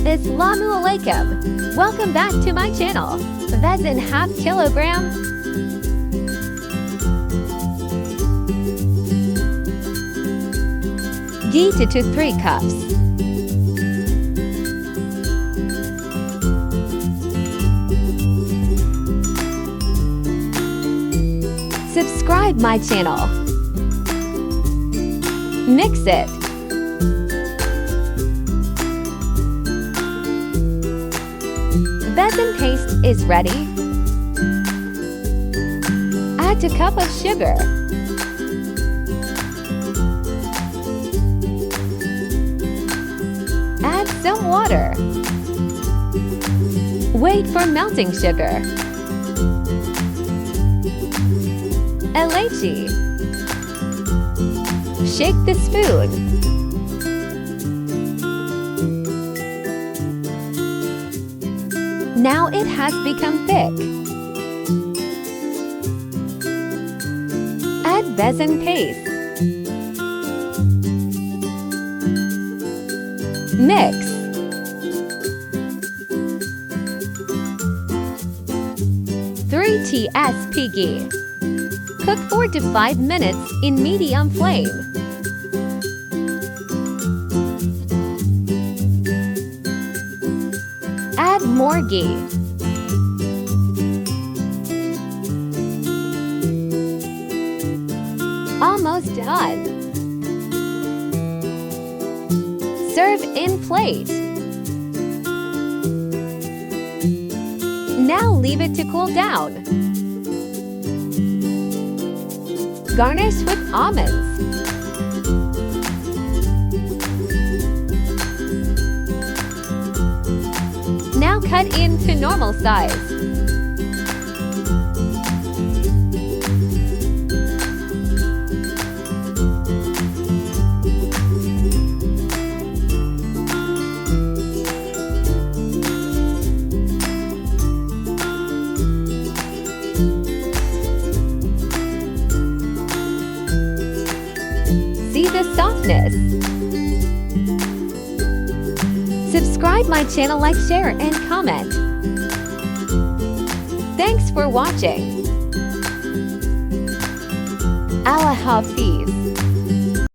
Assalamu alaikum. Welcome back to my channel. Vezin half kilogram. Ghee to 3 cups. Subscribe my channel. Mix it. Besan paste is ready. Add a cup of sugar. Add some water. Wait for melting sugar. Elaichi. Shake the spoon. Now it has become thick. Add besan paste. Mix. TSP ghee. Cook 4 to 5 minutes in medium flame. Add more ghee. Almost done. Serve in plate. Now leave it to cool down. Garnish with almonds. Now cut into normal size. See the softness. Subscribe my channel, like, share, and comment. Thanks for watching. Allah Hafiz.